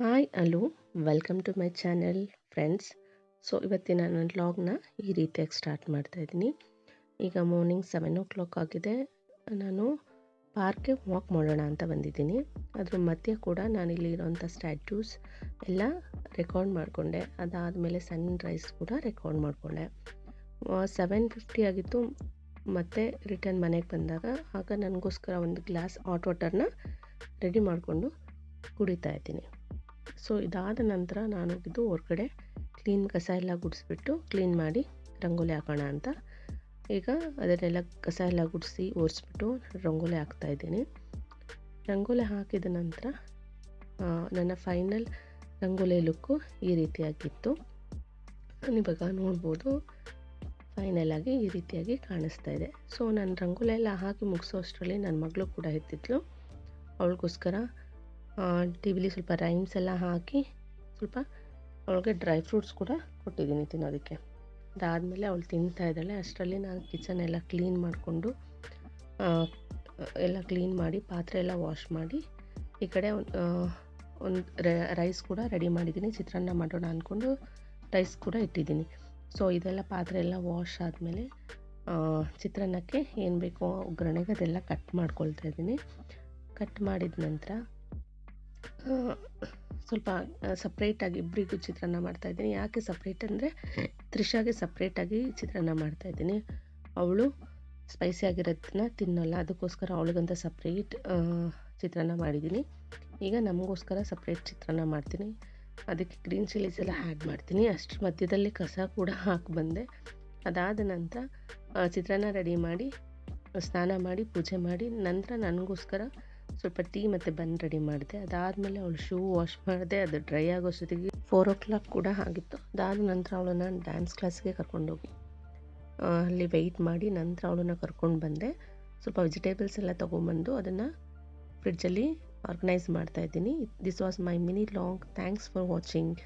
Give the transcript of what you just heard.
Hi hello welcome to my channel friends. So ಇವತ್ತಿನ ನನ್ನ ವ್ಲಾಗ್ನ ಈ ರೀತಿಯಾಗಿ ಸ್ಟಾರ್ಟ್ ಮಾಡ್ತಾಯಿದ್ದೀನಿ. ಈಗ ಮಾರ್ನಿಂಗ್ 7 o'clock ಆಗಿದೆ. ನಾನು ಪಾರ್ಕ್ಗೆ ವಾಕ್ ಮಾಡೋಣ ಅಂತ ಬಂದಿದ್ದೀನಿ. ಅದ್ರ ಮಧ್ಯೆ ಕೂಡ ನಾನಿಲ್ಲಿ ಇರೋಂಥ ಸ್ಟ್ಯಾಟ್ಯೂಸ್ ಎಲ್ಲ ರೆಕಾರ್ಡ್ ಮಾಡಿಕೊಂಡೆ. ಅದಾದಮೇಲೆ ಸನ್ರೈಸ್ ಕೂಡ ರೆಕಾರ್ಡ್ ಮಾಡಿಕೊಂಡೆ. 7:50 ಆಗಿತ್ತು. ಮತ್ತೆ ರಿಟರ್ನ್ ಮನೆಗೆ ಬಂದಾಗ ಆಗ ನನಗೋಸ್ಕರ ಒಂದು ಗ್ಲಾಸ್ ಹಾಟ್ ವಾಟರ್ನ ರೆಡಿ ಮಾಡಿಕೊಂಡು ಕುಡಿತಾ ಇದ್ದೀನಿ. ಸೊ ಇದಾದ ನಂತರ ನಾನು ಹೋಗಿದ್ದು ಹೊರಗಡೆ ಕಸ ಎಲ್ಲ ಗುಡಿಸ್ಬಿಟ್ಟು ಕ್ಲೀನ್ ಮಾಡಿ ರಂಗೋಲಿ ಹಾಕೋಣ ಅಂತ. ಈಗ ಅದನ್ನೆಲ್ಲ ಕಸ ಎಲ್ಲ ಗುಡಿಸಿ ಒರೆಸ್ಬಿಟ್ಟು ರಂಗೋಲಿ ಹಾಕ್ತಾಯಿದ್ದೀನಿ. ರಂಗೋಲಿ ಹಾಕಿದ ನಂತರ ನನ್ನ ಫೈನಲ್ ರಂಗೋಲಿ ಲುಕ್ಕು ಈ ರೀತಿಯಾಗಿತ್ತು. ಇವಾಗ ನೋಡ್ಬೋದು ಫೈನಲಾಗಿ ಈ ರೀತಿಯಾಗಿ ಕಾಣಿಸ್ತಾ ಇದೆ. ಸೊ ನಾನು ರಂಗೋಲಿ ಎಲ್ಲ ಹಾಕಿ ಮುಗಿಸೋ ಅಷ್ಟರಲ್ಲಿ ನನ್ನ ಮಗಳು ಕೂಡ ಎತ್ತಿದ್ಲು. ಅವಳಿಗೋಸ್ಕರ ಟಿ ವಿಲಿ ಸ್ವಲ್ಪ ರೈಮ್ಸ್ ಎಲ್ಲ ಹಾಕಿ ಸ್ವಲ್ಪ ಅವಳಿಗೆ ಡ್ರೈ ಫ್ರೂಟ್ಸ್ ಕೂಡ ಕೊಟ್ಟಿದ್ದೀನಿ ತಿನ್ನೋದಕ್ಕೆ. ಅದಾದಮೇಲೆ ಅವಳು ತಿಂತಾ ಇದ್ದಾಳೆ. ಅಷ್ಟರಲ್ಲಿ ನಾನು ಕಿಚನ್ ಎಲ್ಲ ಕ್ಲೀನ್ ಮಾಡಿಕೊಂಡು ಎಲ್ಲ ಕ್ಲೀನ್ ಮಾಡಿ ಪಾತ್ರೆ ಎಲ್ಲ ವಾಶ್ ಮಾಡಿ ಈ ಕಡೆ ಒಂದು ರೈಸ್ ಕೂಡ ರೆಡಿ ಮಾಡಿದ್ದೀನಿ. ಚಿತ್ರಾನ್ನ ಮಾಡೋಣ ಅಂದ್ಕೊಂಡು ರೈಸ್ ಕೂಡ ಇಟ್ಟಿದ್ದೀನಿ. ಸೊ ಇದೆಲ್ಲ ಪಾತ್ರೆ ಎಲ್ಲ ವಾಶ್ ಆದಮೇಲೆ ಚಿತ್ರಾನ್ನಕ್ಕೆ ಏನು ಬೇಕೋ ಒಗ್ಗರಣೆಗೆ ಅದೆಲ್ಲ ಕಟ್ ಮಾಡ್ಕೊಳ್ತಾ ಇದ್ದೀನಿ. ಕಟ್ ಮಾಡಿದ ನಂತರ ಸ್ವಲ್ಪ ಸಪ್ರೇಟಾಗಿ ಇಬ್ಬರಿಗೂ ಚಿತ್ರಾನ್ನ ಮಾಡ್ತಾಯಿದ್ದೀನಿ. ಯಾಕೆ ಸಪ್ರೇಟ್ ಅಂದರೆ ತ್ರಿಷಾಗೆ ಸಪ್ರೇಟಾಗಿ ಚಿತ್ರಾನ್ನ ಮಾಡ್ತಾಯಿದ್ದೀನಿ. ಅವಳು ಸ್ಪೈಸಿ ಆಗಿರೋದನ್ನ ತಿನ್ನೋಲ್ಲ, ಅದಕ್ಕೋಸ್ಕರ ಅವಳಿಗಂತ ಸಪ್ರೇಟ್ ಚಿತ್ರಾನ್ನ ಮಾಡಿದ್ದೀನಿ. ಈಗ ನಮಗೋಸ್ಕರ ಸಪ್ರೇಟ್ ಚಿತ್ರಾನ್ನ ಮಾಡ್ತೀನಿ. ಅದಕ್ಕೆ ಗ್ರೀನ್ ಚಿಲ್ಲೀಸ್ ಎಲ್ಲ ಆ್ಯಡ್ ಮಾಡ್ತೀನಿ. ಅಷ್ಟರ ಮಧ್ಯದಲ್ಲಿ ಕಸ ಕೂಡ ಹಾಕಿ ಬಂದೆ. ಅದಾದ ನಂತರ ಚಿತ್ರಾನ್ನ ರೆಡಿ ಮಾಡಿ ಸ್ನಾನ ಮಾಡಿ ಪೂಜೆ ಮಾಡಿ ನಂತರ ನನಗೋಸ್ಕರ ಸ್ವಲ್ಪ ಟೀ ಮತ್ತು ಬನ್ ರೆಡಿ ಮಾಡಿದೆ. ಅದಾದಮೇಲೆ ಅವಳು ಶೂ ವಾಶ್ ಮಾಡಿದೆ. ಅದು ಡ್ರೈ ಆಗೋಷ್ಟೊತ್ತಿಗೆ 4 o'clock ಕೂಡ ಆಗಿತ್ತು. ಅದಾದ ನಂತರ ಅವಳನ್ನು ಡ್ಯಾನ್ಸ್ ಕ್ಲಾಸ್ಗೆ ಕರ್ಕೊಂಡೋಗಿ ಅಲ್ಲಿ ವೆಯ್ಟ್ ಮಾಡಿ ನಂತರ ಅವಳನ್ನು ಕರ್ಕೊಂಡು ಬಂದೆ. ಸ್ವಲ್ಪ ವೆಜಿಟೇಬಲ್ಸ್ ಎಲ್ಲ ತೊಗೊಂಬಂದು ಅದನ್ನು ಫ್ರಿಡ್ಜಲ್ಲಿ ಆರ್ಗನೈಸ್ ಮಾಡ್ತಾಯಿದ್ದೀನಿ. This was my mini log. Thanks for watching.